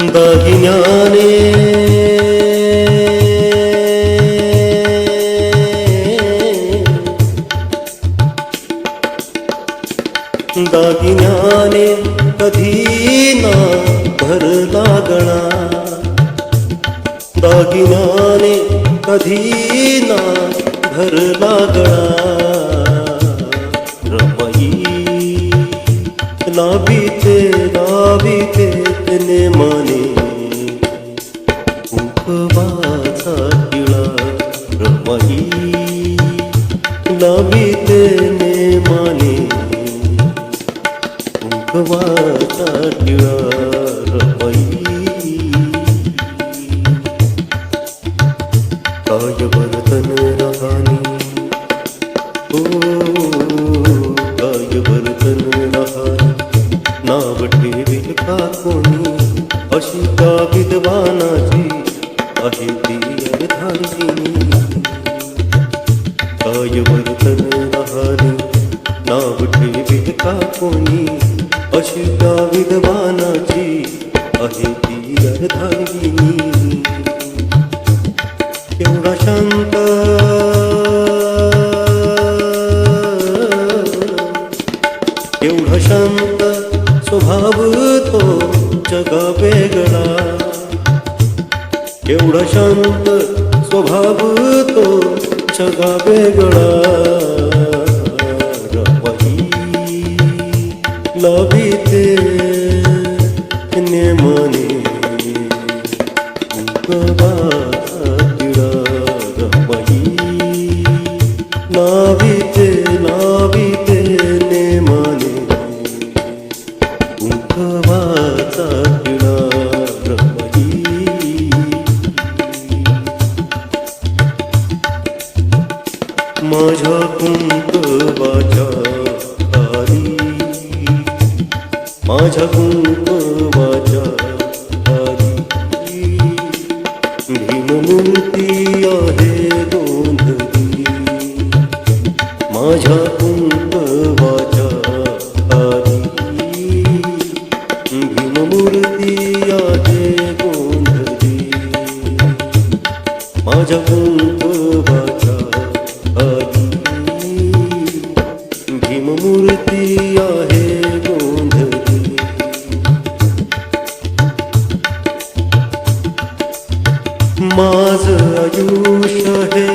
दागिन्याने दागिन्याने कधी ना भरला गळा, दागिन्याने कधी ना भरला गळा. रमाई लाभिते लाभिते नेमाने उपवाचा टिळा. रमाई लाभिते नेमाने उपवाचा टिळा. रमाई काय वर्तन राहानी, ओ काय वर्तन राहानी. नाव ठेवील का कोणी अशी का विद्वानाची आहे ती अर्धांगिनी. काय वर्तन राहानी, नाव ठेवील का कोणी अशी का विद्वानाची आहे ती अर्धांगिनी. केवढा शांत केवढा शांत स्वभाव तो जगा वेगळा. केवढा शांत स्वभाव तो जगा वेगळा. रमाई लाभिते नेमाने उपवाचा टिळा. रमाई लाभिते लाभिते नेमाने उपवाचा टिळा. रमाई माझ्या कुंकवाच्या दारी, माझ्या कुंकवाच्या दारी भीममूर्ती आहे गोंधळी. माझ्या कुंकवाच्या दारी भीममूर्ती आहे गोंधळी. माझ्या कुंकवाच्या दारी भीममूर्ती आहे गोंधळी. माझ आयुष्य हे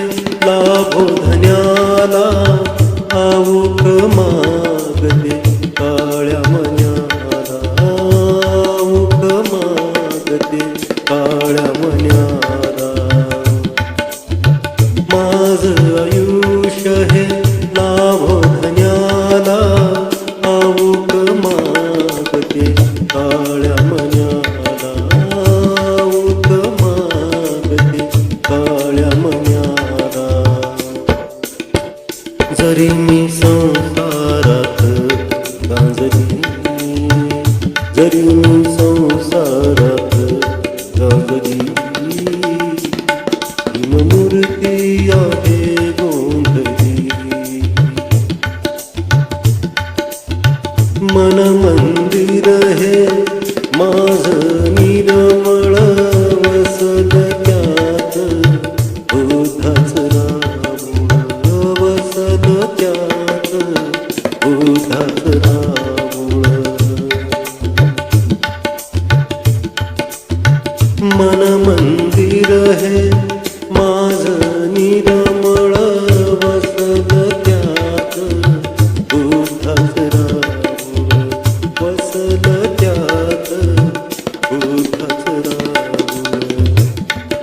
लाभो धन्याला आऊक मागते काळ्या मन्याला. आऊक मागते काळ्या मन्याला. माझ आयुष्य हे लाभो धन्याला आऊक मागते काळ्या मन्याला. आऊक मागते काळ्या मन्याला. जरी मी संसारात गांजली, जरी मी संसारात गांजली. भीममूर्ती आहे गोंधळी. मन मंदिर हे माझ निर्मळ वसल त्यात बुद्धाच राम वसल त्यात बुद्धाच राम. मन मंदिर हे माझ निर्मळ वसल त्यात बुद्धाच राम वसल त्यात बुद्धाच राम.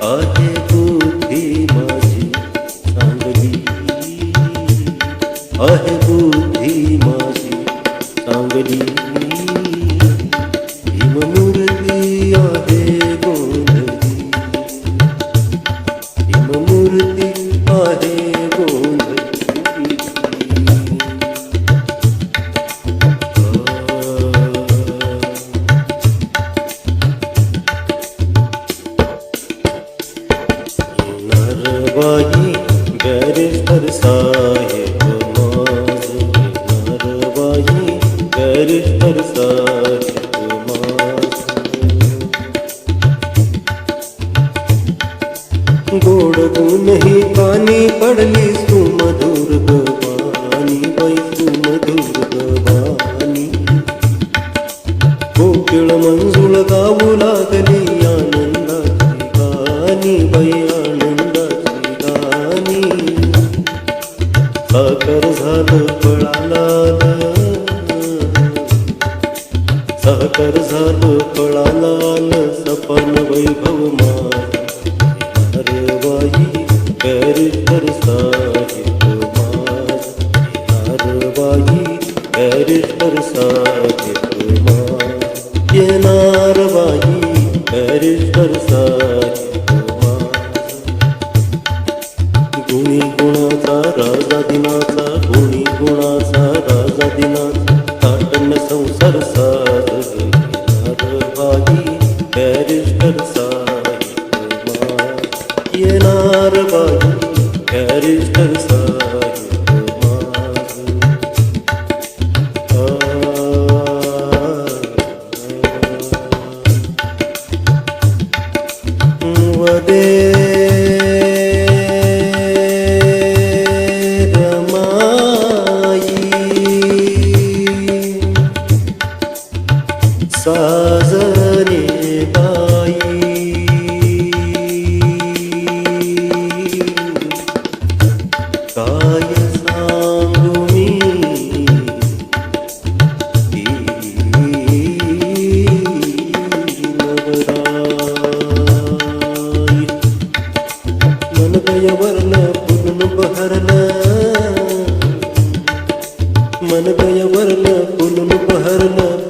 आहे बुद्धी माझी चांगली, आहे बुद्धी माझी चांगली. भीममूर्ती आहे गोंधळी. भीममूर्ती आहे गोंधळी. नरवाई बैरिस्टर साहेब माझ. नरवाई बैरिस्टर साहेब माझ. दुर्गवाणी कोकिळ मंजुळ गाऊ लागली आनंदाची गाणी बाई आनंदाची गाणी साखर झालं फळाला साखर झालं फळाला सपन वैभव मारवाई बॅरिस्टर साहेब मारवाई बॅरिस्टर साहेब येणार बाई बॅरिस्टर साहेब गुणी गुणाचा राजा दिनाचा गुणी गुणाचा राजा दिनाचा ताटन संसार साधणार बाई बॅरिस्टर साहेब येणार बाई बॅरिस्टर साहेब वदे साजने बाई काय सांगू मी नवराई मन गयवरलं फुलून बहरलं मन गयवरलं फुलून बहरलं